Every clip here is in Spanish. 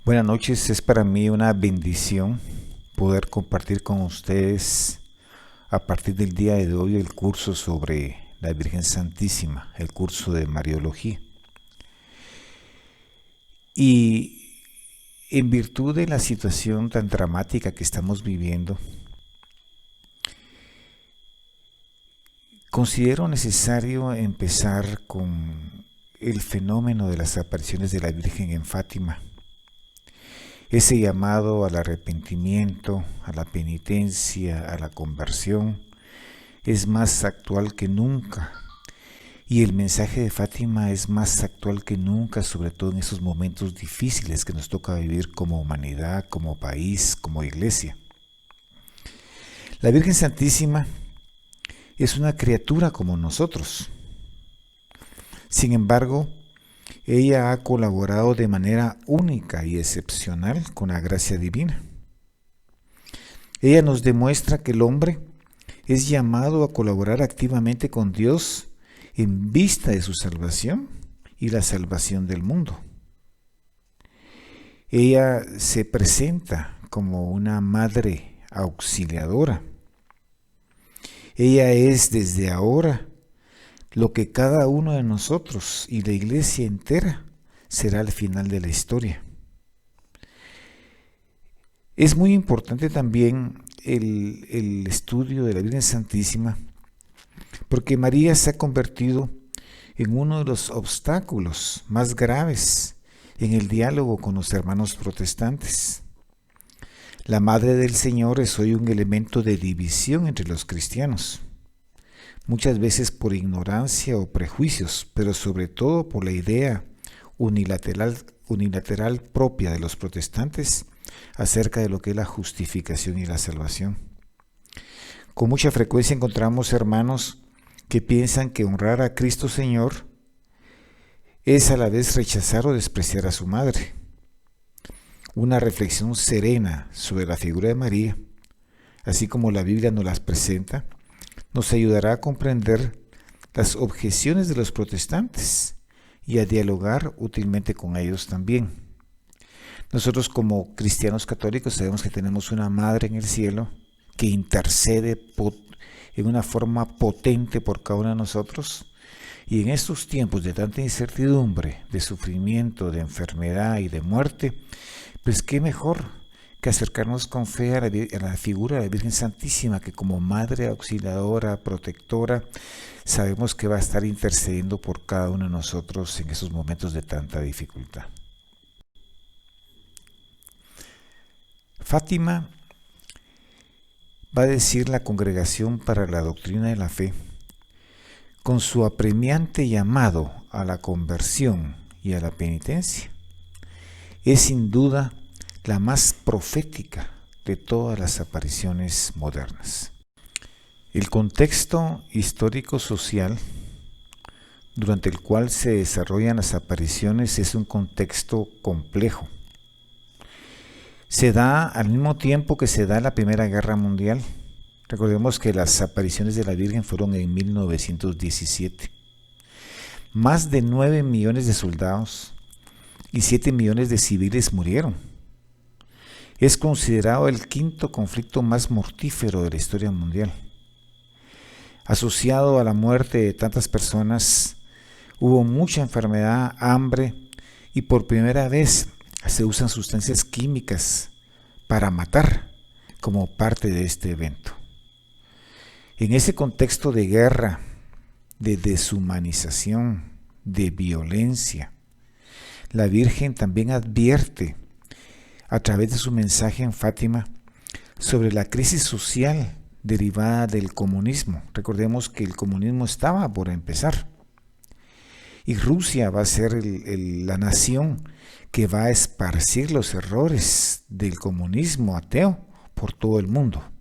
Buenas noches, es para mí una bendición poder compartir con ustedes a partir del día de hoy el curso sobre la Virgen Santísima, el curso de Mariología. Y en virtud de la situación tan dramática que estamos viviendo, considero necesario empezar con el fenómeno de las apariciones de la Virgen en Fátima. Ese llamado al arrepentimiento, a la penitencia, a la conversión, es más actual que nunca. Y el mensaje de Fátima es más actual que nunca, sobre todo en esos momentos difíciles que nos toca vivir como humanidad, como país, como iglesia. La Virgen Santísima es una criatura como nosotros. Sin embargo, ella ha colaborado de manera única y excepcional con la gracia divina. Ella nos demuestra que el hombre es llamado a colaborar activamente con Dios en vista de su salvación y la salvación del mundo. Ella se presenta como una madre auxiliadora. Ella es desde ahora lo que cada uno de nosotros y la iglesia entera será al final de la historia. Es muy importante también el estudio de la Virgen Santísima, porque María se ha convertido en uno de los obstáculos más graves en el diálogo con los hermanos protestantes. La Madre del Señor es hoy un elemento de división entre los cristianos, muchas veces por ignorancia o prejuicios, pero sobre todo por la idea unilateral propia de los protestantes acerca de lo que es la justificación y la salvación. Con mucha frecuencia encontramos hermanos que piensan que honrar a Cristo Señor es a la vez rechazar o despreciar a su madre. Una reflexión serena sobre la figura de María, así como la Biblia nos las presenta, nos ayudará a comprender las objeciones de los protestantes y a dialogar útilmente con ellos también. Nosotros como cristianos católicos sabemos que tenemos una madre en el cielo que intercede en una forma potente por cada uno de nosotros, y en estos tiempos de tanta incertidumbre, de sufrimiento, de enfermedad y de muerte, pues qué mejor que acercarnos con fe a la figura de la Virgen Santísima, que como madre auxiliadora, protectora, sabemos que va a estar intercediendo por cada uno de nosotros en esos momentos de tanta dificultad. Fátima, va a decir la Congregación para la Doctrina de la Fe, con su apremiante llamado a la conversión y a la penitencia, es sin duda la más profética de todas las apariciones modernas. El contexto histórico-social durante el cual se desarrollan las apariciones es un contexto complejo. Se da al mismo tiempo que se da la Primera Guerra Mundial. Recordemos que las apariciones de la Virgen fueron en 1917. Más de 9 millones de soldados y 7 millones de civiles murieron. Es considerado el quinto conflicto más mortífero de la historia mundial. Asociado a la muerte de tantas personas, hubo mucha enfermedad, hambre, y por primera vez se usan sustancias químicas para matar como parte de este evento. En ese contexto de guerra, de deshumanización, de violencia, la Virgen también advierte a través de su mensaje en Fátima sobre la crisis social derivada del comunismo. Recordemos que el comunismo estaba por empezar y Rusia va a ser la nación que va a esparcir los errores del comunismo ateo por todo el mundo.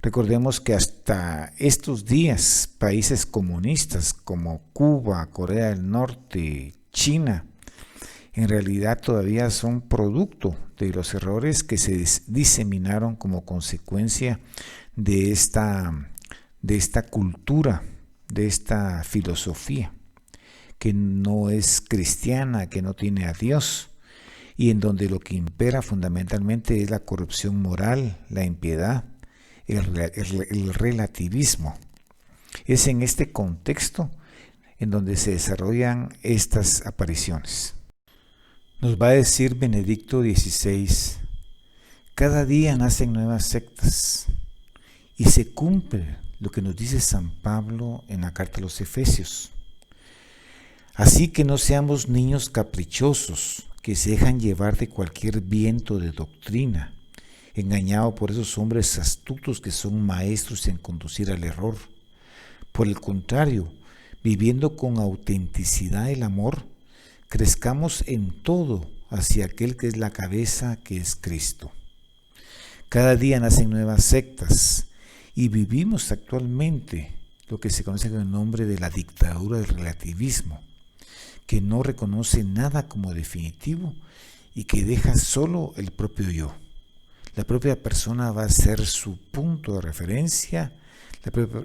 Recordemos que hasta estos días países comunistas como Cuba, Corea del Norte, China, en realidad todavía son producto de los errores que se diseminaron como consecuencia de esta cultura, de esta filosofía que no es cristiana, que no tiene a Dios y en donde lo que impera fundamentalmente es la corrupción moral, la impiedad, el relativismo. Es en este contexto en donde se desarrollan estas apariciones. Nos va a decir Benedicto XVI, cada día nacen nuevas sectas y se cumple lo que nos dice San Pablo en la carta a los Efesios. Así que no seamos niños caprichosos que se dejan llevar de cualquier viento de doctrina, engañados por esos hombres astutos que son maestros en conducir al error. Por el contrario, viviendo con autenticidad el amor, crezcamos en todo hacia aquel que es la cabeza, que es Cristo. Cada día nacen nuevas sectas y vivimos actualmente lo que se conoce con el nombre de la dictadura del relativismo, que no reconoce nada como definitivo y que deja solo el propio yo. La propia persona va a ser su punto de referencia,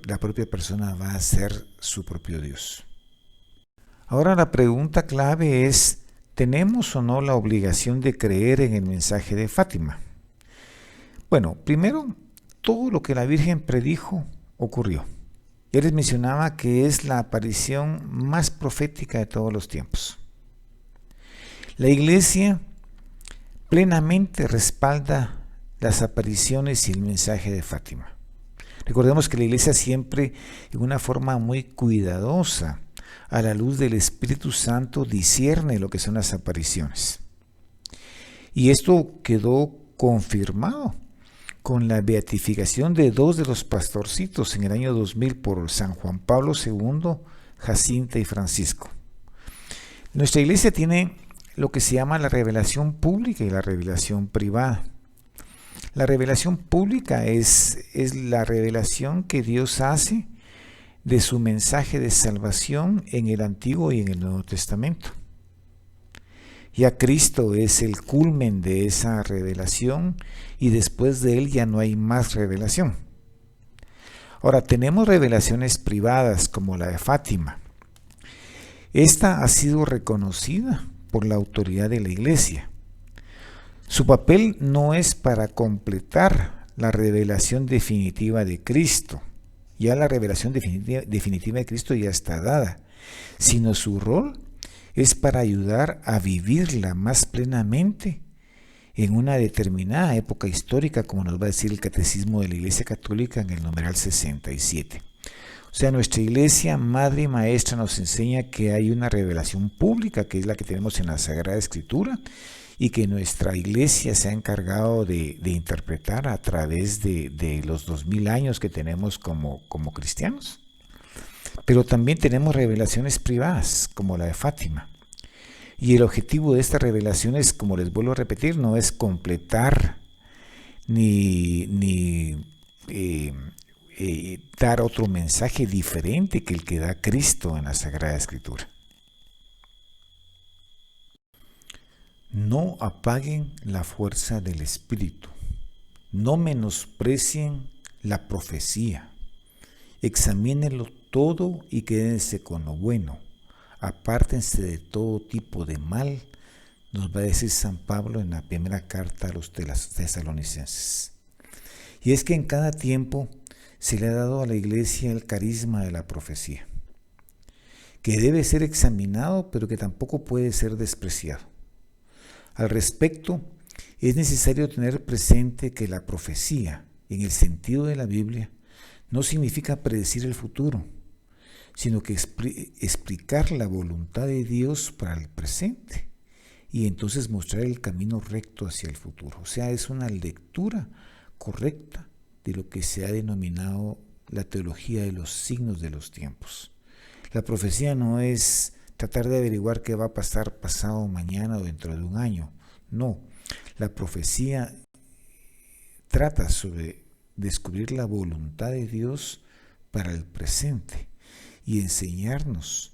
la propia persona va a ser su propio Dios. Ahora la pregunta clave es, ¿tenemos o no la obligación de creer en el mensaje de Fátima? Bueno, primero, todo lo que la Virgen predijo ocurrió. Ya les mencionaba que es la aparición más profética de todos los tiempos. La Iglesia plenamente respalda las apariciones y el mensaje de Fátima. Recordemos que la Iglesia siempre, en una forma muy cuidadosa, a la luz del Espíritu Santo, discierne lo que son las apariciones. Y esto quedó confirmado con la beatificación de dos de los pastorcitos en el año 2000 por San Juan Pablo II, Jacinta y Francisco. Nuestra Iglesia tiene lo que se llama la revelación pública y la revelación privada. La revelación pública es la revelación que Dios hace de su mensaje de salvación en el Antiguo y en el Nuevo Testamento. Ya Cristo es el culmen de esa revelación y después de él ya no hay más revelación. Ahora, tenemos revelaciones privadas como la de Fátima. Esta ha sido reconocida por la autoridad de la Iglesia. Su papel no es para completar la revelación definitiva de Cristo. Ya la revelación definitiva de Cristo ya está dada, sino su rol es para ayudar a vivirla más plenamente en una determinada época histórica, como nos va a decir el Catecismo de la Iglesia Católica en el numeral 67. O sea, nuestra Iglesia, Madre y Maestra, nos enseña que hay una revelación pública, que es la que tenemos en la Sagrada Escritura, y que nuestra Iglesia se ha encargado de interpretar a través de los 2000 años que tenemos como cristianos. Pero también tenemos revelaciones privadas, como la de Fátima. Y el objetivo de estas revelaciones, como les vuelvo a repetir, no es completar ni dar otro mensaje diferente que el que da Cristo en la Sagrada Escritura. No apaguen la fuerza del Espíritu. No menosprecien la profecía. Examínenlo todo y quédense con lo bueno. Apártense de todo tipo de mal, nos va a decir San Pablo en la primera carta a los tesalonicenses. Y es que en cada tiempo se le ha dado a la Iglesia el carisma de la profecía, que debe ser examinado, pero que tampoco puede ser despreciado. Al respecto, es necesario tener presente que la profecía, en el sentido de la Biblia, no significa predecir el futuro, sino que explicar la voluntad de Dios para el presente y entonces mostrar el camino recto hacia el futuro. O sea, es una lectura correcta de lo que se ha denominado la teología de los signos de los tiempos. La profecía no es tratar de averiguar qué va a pasar pasado mañana o dentro de un año. No, la profecía trata sobre descubrir la voluntad de Dios para el presente y enseñarnos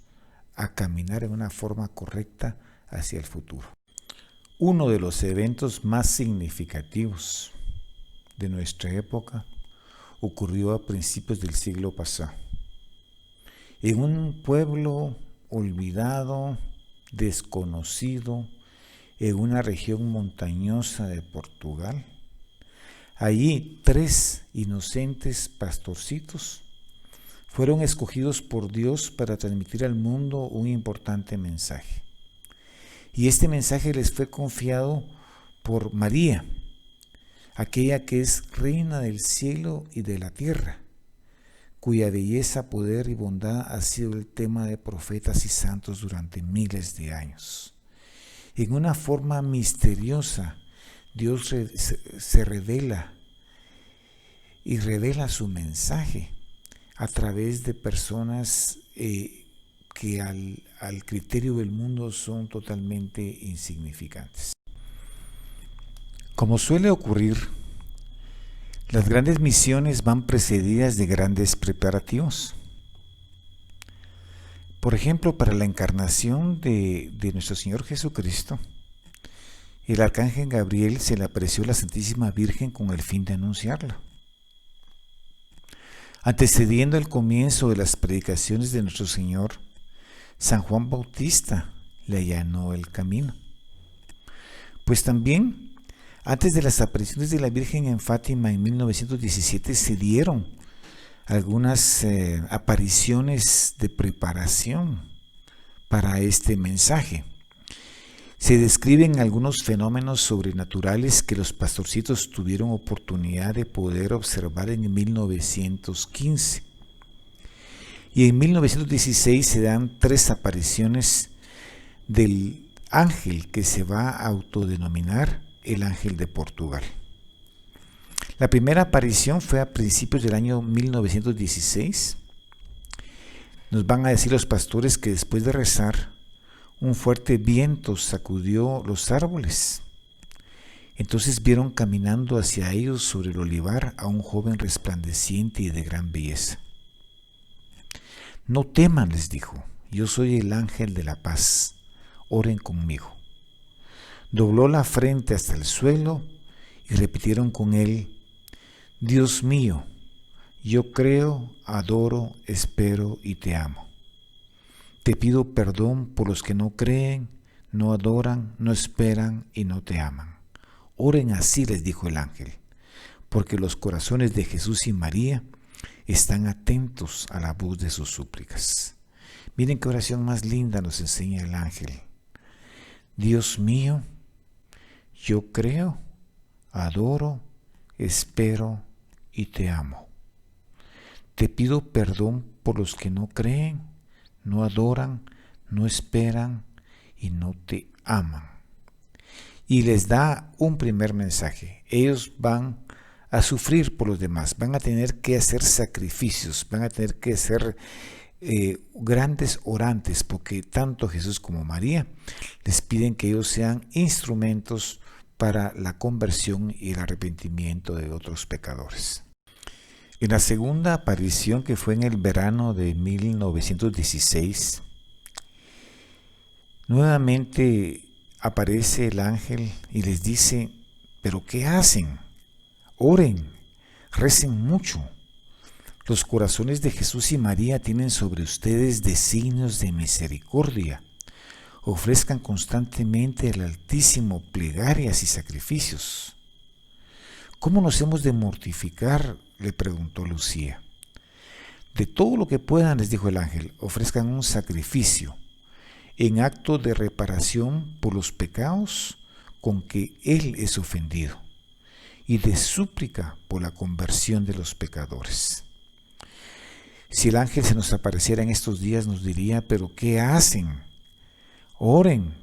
a caminar en una forma correcta hacia el futuro. Uno de los eventos más significativos de nuestra época ocurrió a principios del siglo pasado. En un pueblo olvidado, desconocido, en una región montañosa de Portugal. Allí 3 inocentes pastorcitos fueron escogidos por Dios para transmitir al mundo un importante mensaje. Y este mensaje les fue confiado por María, aquella que es reina del cielo y de la tierra, cuya belleza, poder y bondad ha sido el tema de profetas y santos durante miles de años. En una forma misteriosa, Dios se revela y revela su mensaje a través de personas que al criterio del mundo son totalmente insignificantes. Como suele ocurrir, las grandes misiones van precedidas de grandes preparativos. Por ejemplo, para la encarnación de nuestro Señor Jesucristo, el arcángel Gabriel se le apareció a la Santísima Virgen con el fin de anunciarlo. Antecediendo el comienzo de las predicaciones de nuestro Señor, San Juan Bautista le allanó el camino. Pues también, antes de las apariciones de la Virgen en Fátima en 1917, se dieron algunas apariciones de preparación para este mensaje. Se describen algunos fenómenos sobrenaturales que los pastorcitos tuvieron oportunidad de poder observar en 1915. Y en 1916 se dan 3 apariciones del ángel que se va a autodenominar el ángel de Portugal. La primera aparición fue a principios del año 1916. Nos van a decir los pastores que después de rezar, un fuerte viento sacudió los árboles. Entonces vieron caminando hacia ellos sobre el olivar a un joven resplandeciente y de gran belleza. No teman, les dijo, yo soy el ángel de la paz, oren conmigo. Dobló la frente hasta el suelo y repitieron con él, Dios mío, yo creo, adoro, espero y te amo. Te pido perdón por los que no creen, no adoran, no esperan y no te aman. Oren así, les dijo el ángel, porque los corazones de Jesús y María están atentos a la voz de sus súplicas. Miren qué oración más linda nos enseña el ángel. Dios mío, yo creo, adoro, espero y te amo. Te pido perdón por los que no creen, no adoran, no esperan y no te aman. Y les da un primer mensaje. Ellos van a sufrir por los demás, van a tener que hacer sacrificios, van a tener que ser grandes orantes, porque tanto Jesús como María les piden que ellos sean instrumentos para la conversión y el arrepentimiento de otros pecadores. En la segunda aparición, que fue en el verano de 1916, nuevamente aparece el ángel y les dice, ¿pero qué hacen? Oren, recen mucho. Los corazones de Jesús y María tienen sobre ustedes designios de misericordia. Ofrezcan constantemente al Altísimo plegarias y sacrificios. ¿Cómo nos hemos de mortificar?, le preguntó Lucía. De todo lo que puedan, les dijo el ángel, ofrezcan un sacrificio en acto de reparación por los pecados con que Él es ofendido y de súplica por la conversión de los pecadores. Si el ángel se nos apareciera en estos días, nos diría, ¿pero qué hacen? Oren,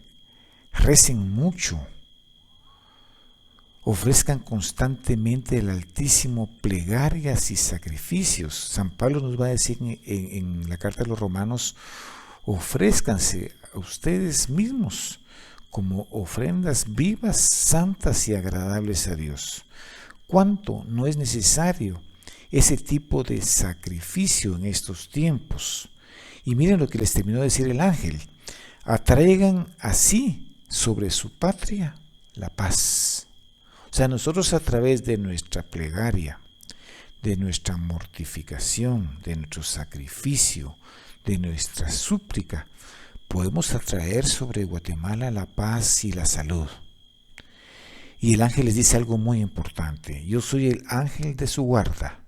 recen mucho, ofrezcan constantemente al Altísimo plegarias y sacrificios. San Pablo nos va a decir en la carta de los Romanos, ofrézcanse a ustedes mismos como ofrendas vivas, santas y agradables a Dios. ¿Cuánto no es necesario ese tipo de sacrificio en estos tiempos? Y miren lo que les terminó de decir el ángel. Atraigan así sobre su patria la paz. O sea, nosotros a través de nuestra plegaria, de nuestra mortificación, de nuestro sacrificio, de nuestra súplica, podemos atraer sobre Guatemala la paz y la salud. Y el ángel les dice algo muy importante: yo soy el ángel de su guarda,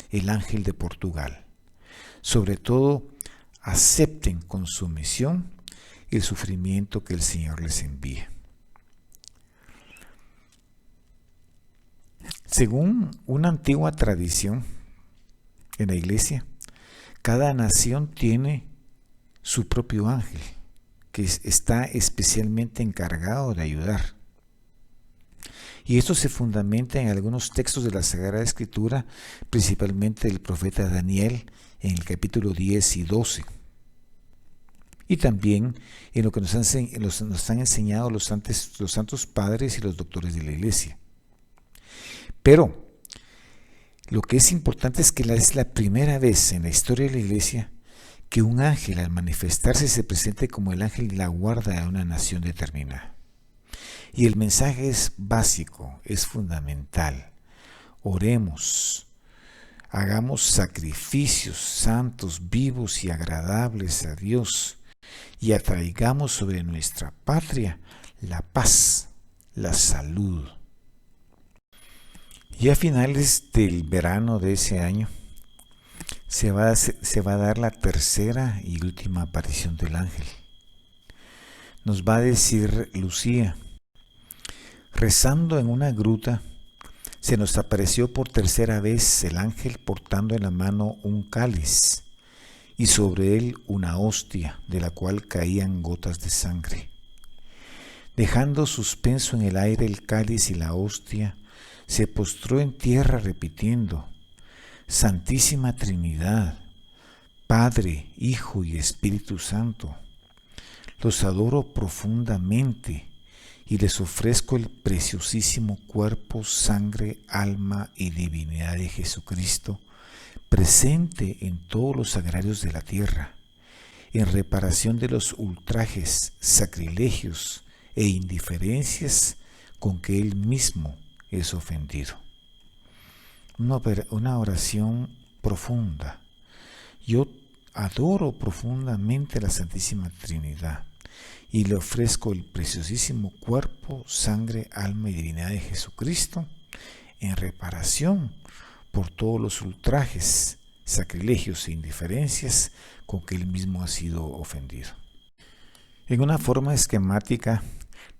el ángel de Portugal. Sobre todo, acepten con sumisión el sufrimiento que el Señor les envía. Según una antigua tradición en la iglesia, cada nación tiene su propio ángel, que está especialmente encargado de ayudar. Y esto se fundamenta en algunos textos de la Sagrada Escritura, principalmente del profeta Daniel, en el capítulo 10 y 12. Y también en lo que nos han enseñado los santos padres y los doctores de la iglesia. Pero lo que es importante es que es la primera vez en la historia de la iglesia que un ángel, al manifestarse, se presente como el ángel de la guarda de una nación determinada. Y el mensaje es básico, es fundamental. Oremos, hagamos sacrificios santos, vivos y agradables a Dios, y atraigamos sobre nuestra patria la paz, la salud. Y a finales del verano de ese año se va a dar la tercera y última aparición del ángel. Nos va a decir Lucía: rezando en una gruta, se nos apareció por tercera vez el ángel portando en la mano un cáliz y sobre él una hostia de la cual caían gotas de sangre. Dejando suspenso en el aire el cáliz y la hostia, se postró en tierra repitiendo: Santísima Trinidad, Padre, Hijo y Espíritu Santo, los adoro profundamente y les ofrezco el preciosísimo cuerpo, sangre, alma y divinidad de Jesucristo, presente en todos los sagrarios de la tierra, en reparación de los ultrajes, sacrilegios e indiferencias con que Él mismo es ofendido. Una oración profunda. Yo adoro profundamente a la Santísima Trinidad y le ofrezco el preciosísimo cuerpo, sangre, alma y divinidad de Jesucristo en reparación por todos los ultrajes, sacrilegios e indiferencias con que Él mismo ha sido ofendido. En una forma esquemática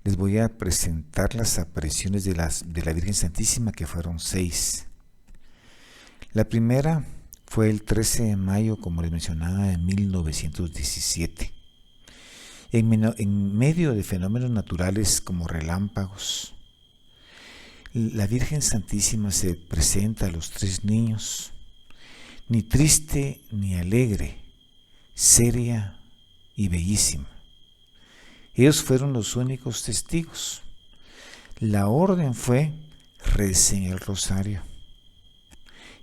les voy a presentar las apariciones de la Virgen Santísima, que fueron 6. La primera fue el 13 de mayo, como les mencionaba, de 1917. En medio de fenómenos naturales como relámpagos, la Virgen Santísima se presenta a los 3 niños, ni triste ni alegre, seria y bellísima. Ellos fueron los únicos testigos. La orden fue: recen el rosario.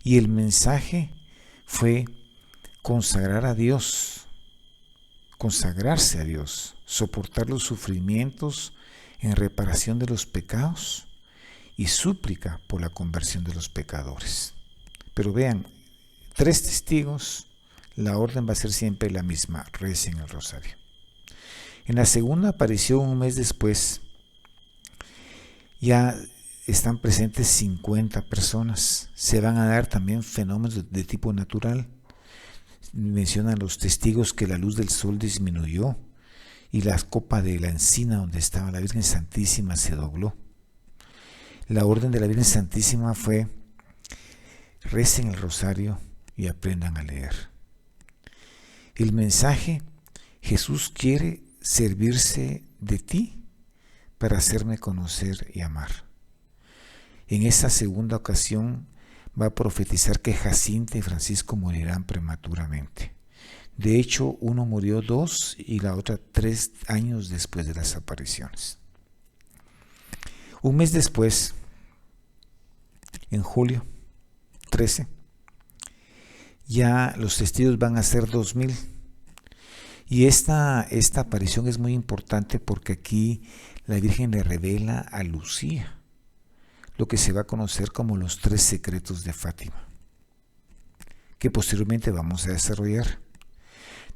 Y el mensaje fue consagrar a Dios, consagrarse a Dios, soportar los sufrimientos en reparación de los pecados y súplica por la conversión de los pecadores. Pero vean, 3 testigos, la orden va a ser siempre la misma: recen el rosario. En la segunda aparición, un mes después, ya están presentes 50 personas. Se van a dar también fenómenos de tipo natural. Mencionan los testigos que la luz del sol disminuyó y la copa de la encina donde estaba la Virgen Santísima se dobló. La orden de la Virgen Santísima fue: recen el rosario y aprendan a leer. El mensaje: Jesús quiere servirse de ti para hacerme conocer y amar. En esa segunda ocasión va a profetizar que Jacinta y Francisco morirán prematuramente. De hecho, uno murió 2 y la otra 3 años después de las apariciones. Un mes después, en julio 13, ya los testigos van a ser 2000. Y esta aparición es muy importante porque aquí la Virgen le revela a Lucía lo que se va a conocer como los 3 secretos de Fátima, que posteriormente vamos a desarrollar.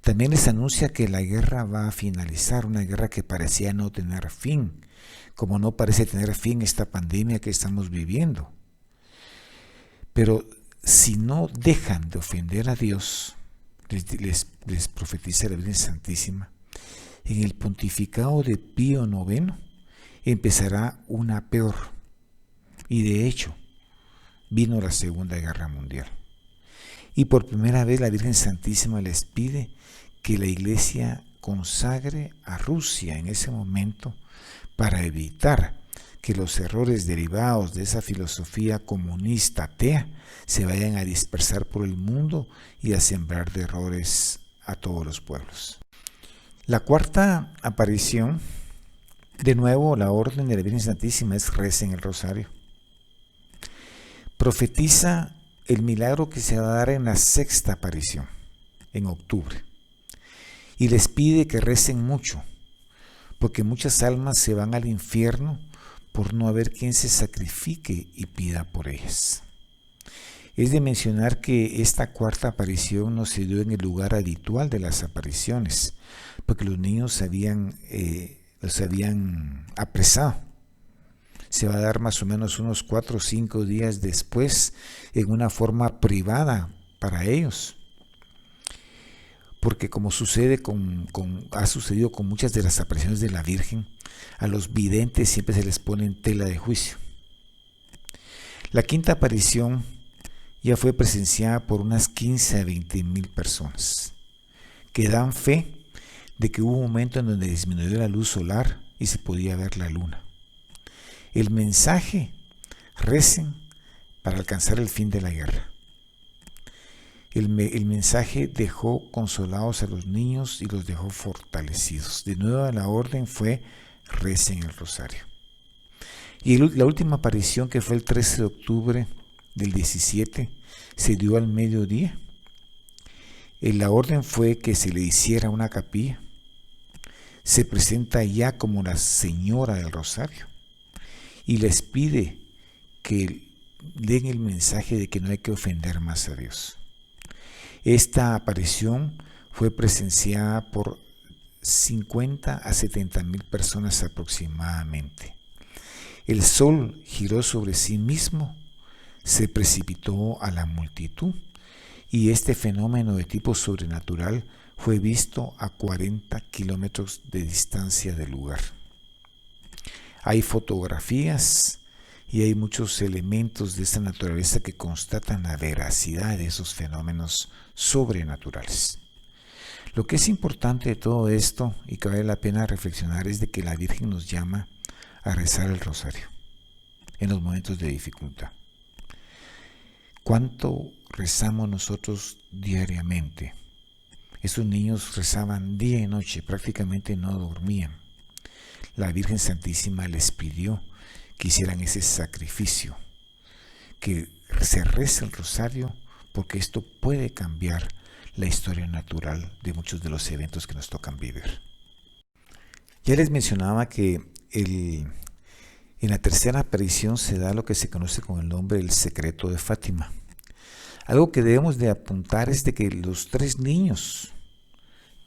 También les anuncia que la guerra va a finalizar, una guerra que parecía no tener fin, como no parece tener fin esta pandemia que estamos viviendo. Pero si no dejan de ofender a Dios, les profetiza la Virgen Santísima, en el pontificado de Pío IX empezará una peor. Y de hecho, vino la Segunda Guerra Mundial. Y por primera vez la Virgen Santísima les pide que la Iglesia consagre a Rusia en ese momento para evitar que los errores derivados de esa filosofía comunista atea se vayan a dispersar por el mundo y a sembrar de errores a todos los pueblos. La cuarta aparición, de nuevo la orden de la Virgen Santísima es recen el rosario. Profetiza el milagro que se va a dar en la sexta aparición, en octubre. Y les pide que recen mucho, porque muchas almas se van al infierno por no haber quien se sacrifique y pida por ellas. Es de mencionar que esta cuarta aparición no se dio en el lugar habitual de las apariciones, porque los niños los habían apresado. Se va a dar más o menos unos 4 o 5 días después en una forma privada para ellos. Porque como ha sucedido con muchas de las apariciones de la Virgen, a los videntes siempre se les pone en tela de juicio. La quinta aparición ya fue presenciada por unas 15 a 20 mil personas, que dan fe de que hubo un momento en donde disminuyó la luz solar y se podía ver la luna. El mensaje: recen para alcanzar el fin de la guerra. El mensaje dejó consolados a los niños y los dejó fortalecidos. De nuevo la orden fue: recen el rosario. Y la última aparición, que fue el 13 de octubre del 17, se dio al mediodía. La orden fue que se le hiciera una capilla. Se presenta ya como la Señora del Rosario y les pide que den el mensaje de que no hay que ofender más a Dios. Esta aparición fue presenciada por 50 a 70 mil personas aproximadamente. El sol giró sobre sí mismo, se precipitó a la multitud y este fenómeno de tipo sobrenatural fue visto a 40 kilómetros de distancia del lugar. Hay fotografías y hay muchos elementos de esta naturaleza que constatan la veracidad de esos fenómenos sobrenaturales. Lo que es importante de todo esto y que vale la pena reflexionar es de que la Virgen nos llama a rezar el rosario en los momentos de dificultad. ¿Cuánto rezamos nosotros diariamente? Esos niños rezaban día y noche, prácticamente no dormían. La Virgen Santísima les pidió que hicieran ese sacrificio, que se rece el rosario, porque esto puede cambiar la historia natural de muchos de los eventos que nos tocan vivir. Ya les mencionaba que en la tercera aparición se da lo que se conoce con el nombre del secreto de Fátima. Algo que debemos de apuntar es de que los 3 niños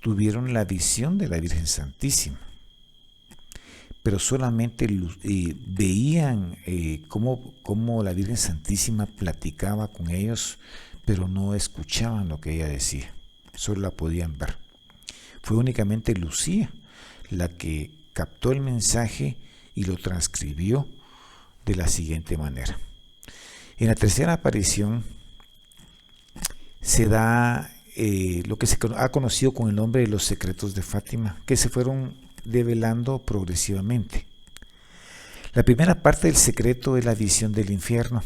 tuvieron la visión de la Virgen Santísima, pero solamente veían cómo la Virgen Santísima platicaba con ellos, pero no escuchaban lo que ella decía, solo la podían ver. Fue únicamente Lucía la que captó el mensaje y lo transcribió de la siguiente manera. En la tercera aparición se da lo que se ha conocido con el nombre de los secretos de Fátima, que se fueron develando progresivamente. La primera parte del secreto es la visión del infierno.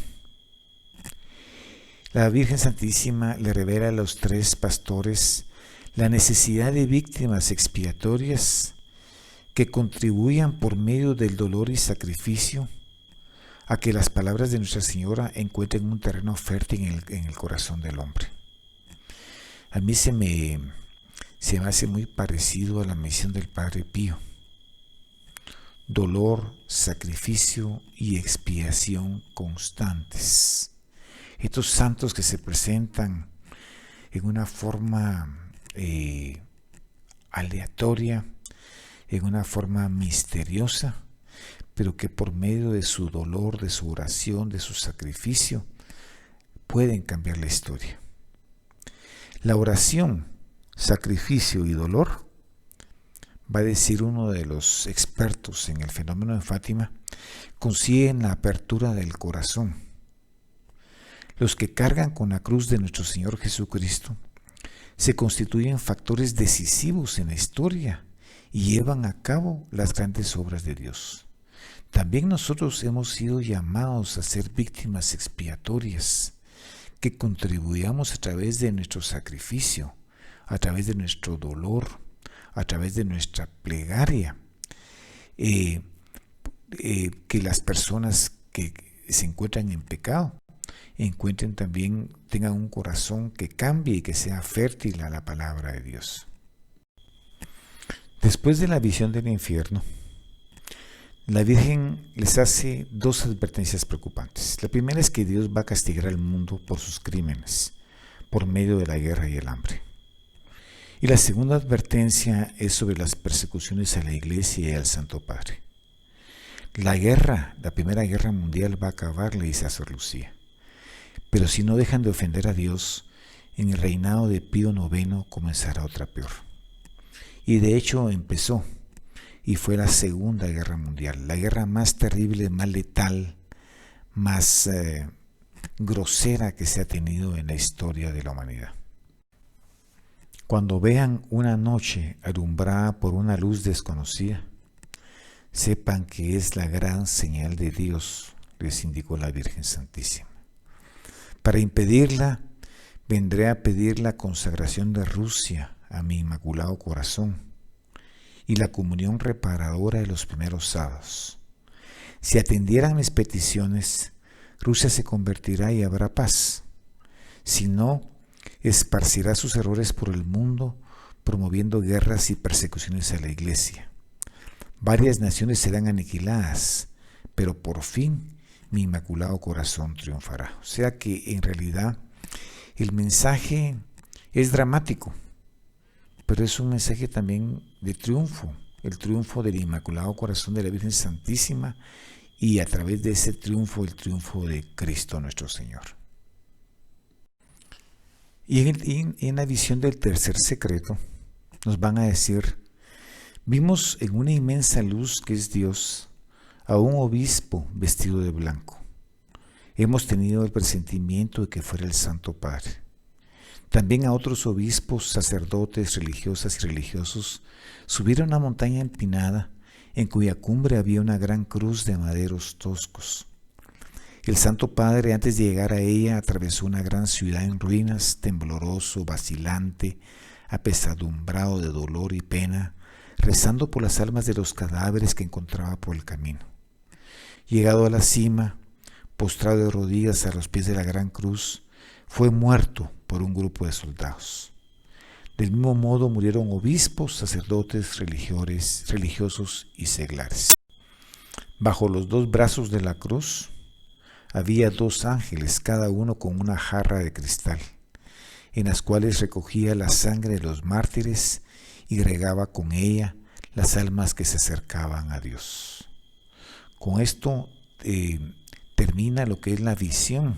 La Virgen Santísima le revela a los 3 pastores la necesidad de víctimas expiatorias que contribuyan por medio del dolor y sacrificio a que las palabras de Nuestra Señora encuentren un terreno fértil en el corazón del hombre. A mí se me hace muy parecido a la misión del Padre Pío. Dolor, sacrificio y expiación constantes. Estos santos que se presentan en una forma aleatoria, en una forma misteriosa, pero que por medio de su dolor, de su oración, de su sacrificio, pueden cambiar la historia. La oración, sacrificio y dolor, va a decir uno de los expertos en el fenómeno de Fátima, consiguen la apertura del corazón. Los que cargan con la cruz de nuestro Señor Jesucristo se constituyen factores decisivos en la historia y llevan a cabo las grandes obras de Dios. También nosotros hemos sido llamados a ser víctimas expiatorias, que contribuyamos a través de nuestro sacrificio, a través de nuestro dolor, a través de nuestra plegaria, que las personas que se encuentran en pecado encuentren también, tengan un corazón que cambie y que sea fértil a la palabra de Dios. Después de la visión del infierno, la Virgen les hace dos advertencias preocupantes. La primera es que Dios va a castigar al mundo por sus crímenes, por medio de la guerra y el hambre. Y la segunda advertencia es sobre las persecuciones a la Iglesia y al Santo Padre. La guerra, la Primera Guerra Mundial va a acabar, le dice a Sor Lucía. Pero si no dejan de ofender a Dios, en el reinado de Pío IX comenzará otra peor. Y de hecho empezó, y fue la Segunda Guerra Mundial, la guerra más terrible, más letal, más grosera que se ha tenido en la historia de la humanidad. Cuando vean una noche alumbrada por una luz desconocida, sepan que es la gran señal de Dios, les indicó la Virgen Santísima. Para impedirla, vendré a pedir la consagración de Rusia a mi Inmaculado Corazón y la comunión reparadora de los primeros sábados. Si atendieran mis peticiones, Rusia se convertirá y habrá paz. Si no, esparcirá sus errores por el mundo, promoviendo guerras y persecuciones a la Iglesia. Varias naciones serán aniquiladas, pero por fin mi Inmaculado Corazón triunfará. O sea que en realidad el mensaje es dramático, pero es un mensaje también de triunfo, el triunfo del Inmaculado Corazón de la Virgen Santísima y a través de ese triunfo, el triunfo de Cristo nuestro Señor. Y en la visión del tercer secreto nos van a decir: vimos en una inmensa luz que es Dios a un obispo vestido de blanco. Hemos tenido el presentimiento de que fuera el Santo Padre. También a otros obispos, sacerdotes, religiosas y religiosos subieron a una montaña empinada en cuya cumbre había una gran cruz de maderos toscos. El Santo Padre, antes de llegar a ella, atravesó una gran ciudad en ruinas, tembloroso, vacilante, apesadumbrado de dolor y pena, rezando por las almas de los cadáveres que encontraba por el camino. Llegado a la cima, postrado de rodillas a los pies de la gran cruz, fue muerto por un grupo de soldados. Del mismo modo murieron obispos, sacerdotes, religiosos y seglares. Bajo los dos brazos de la cruz había dos ángeles, cada uno con una jarra de cristal, en las cuales recogía la sangre de los mártires y regaba con ella las almas que se acercaban a Dios. Con esto termina lo que es la visión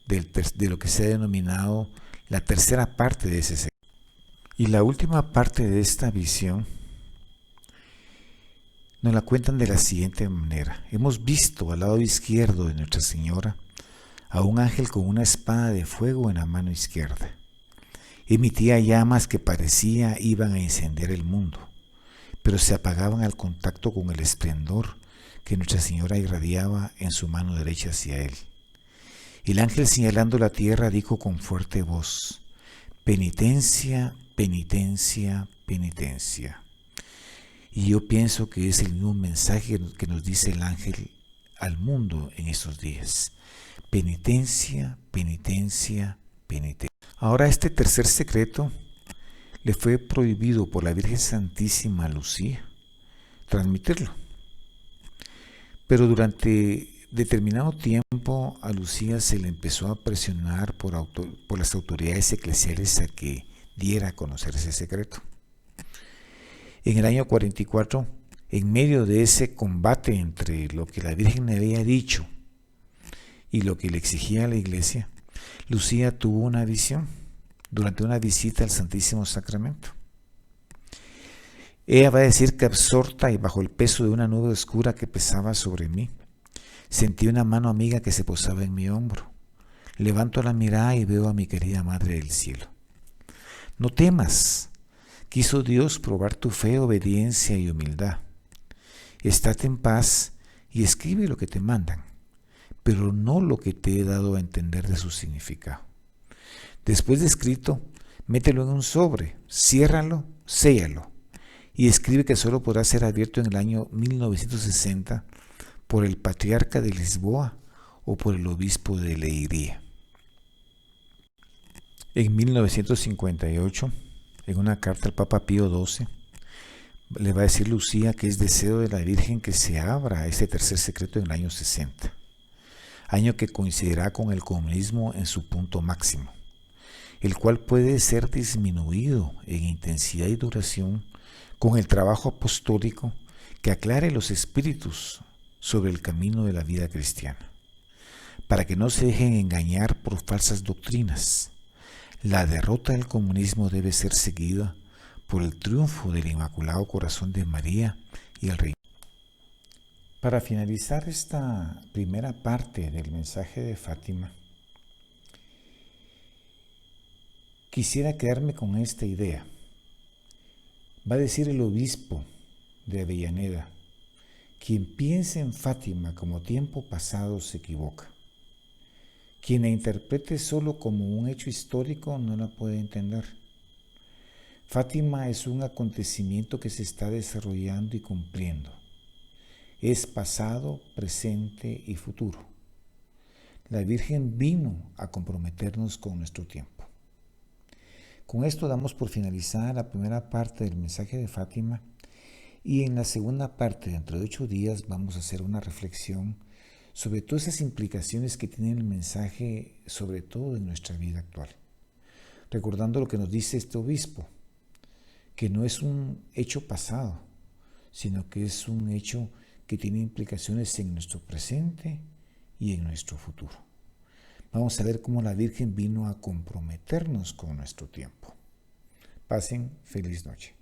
de lo que se ha denominado la tercera parte de ese secreto. Y la última parte de esta visión nos la cuentan de la siguiente manera. Hemos visto al lado izquierdo de Nuestra Señora a un ángel con una espada de fuego en la mano izquierda. Emitía llamas que parecía iban a incendiar el mundo, pero se apagaban al contacto con el esplendor que Nuestra Señora irradiaba en su mano derecha hacia él. El ángel, señalando la tierra, dijo con fuerte voz: penitencia, penitencia, penitencia. Y yo pienso que es el mismo mensaje que nos dice el ángel al mundo en estos días. Penitencia, penitencia, penitencia. Ahora este tercer secreto le fue prohibido por la Virgen Santísima a Lucía transmitirlo. Pero durante determinado tiempo a Lucía se le empezó a presionar por las autoridades eclesiales a que diera a conocer ese secreto. En el año 44, en medio de ese combate entre lo que la Virgen le había dicho y lo que le exigía a la iglesia, Lucía tuvo una visión durante una visita al Santísimo Sacramento. Ella va a decir que absorta y bajo el peso de una nube oscura que pesaba sobre mí, sentí una mano amiga que se posaba en mi hombro. Levanto la mirada y veo a mi querida Madre del Cielo. No temas, quiso Dios probar tu fe, obediencia y humildad. Estate en paz y escribe lo que te mandan, pero no lo que te he dado a entender de su significado. Después de escrito, mételo en un sobre, ciérralo, séllalo y escribe que solo podrá ser abierto en el año 1960 por el patriarca de Lisboa o por el obispo de Leiria. En 1958, en una carta al Papa Pío XII, le va a decir Lucía que es deseo de la Virgen que se abra ese tercer secreto en el año 60, año que coincidirá con el comunismo en su punto máximo, el cual puede ser disminuido en intensidad y duración con el trabajo apostólico que aclare los espíritus sobre el camino de la vida cristiana, para que no se dejen engañar por falsas doctrinas. La derrota del comunismo debe ser seguida por el triunfo del Inmaculado Corazón de María y el Rey. Para finalizar esta primera parte del mensaje de Fátima, quisiera quedarme con esta idea. Va a decir el obispo de Avellaneda: quien piense en Fátima como tiempo pasado se equivoca. Quien la interprete solo como un hecho histórico no la puede entender. Fátima es un acontecimiento que se está desarrollando y cumpliendo. Es pasado, presente y futuro. La Virgen vino a comprometernos con nuestro tiempo. Con esto damos por finalizada la primera parte del mensaje de Fátima, y en la segunda parte, dentro de 8 días, vamos a hacer una reflexión sobre todas esas implicaciones que tiene el mensaje, sobre todo en nuestra vida actual. Recordando lo que nos dice este obispo, que no es un hecho pasado, sino que es un hecho que tiene implicaciones en nuestro presente y en nuestro futuro. Vamos a ver cómo la Virgen vino a comprometernos con nuestro tiempo. Pasen feliz noche.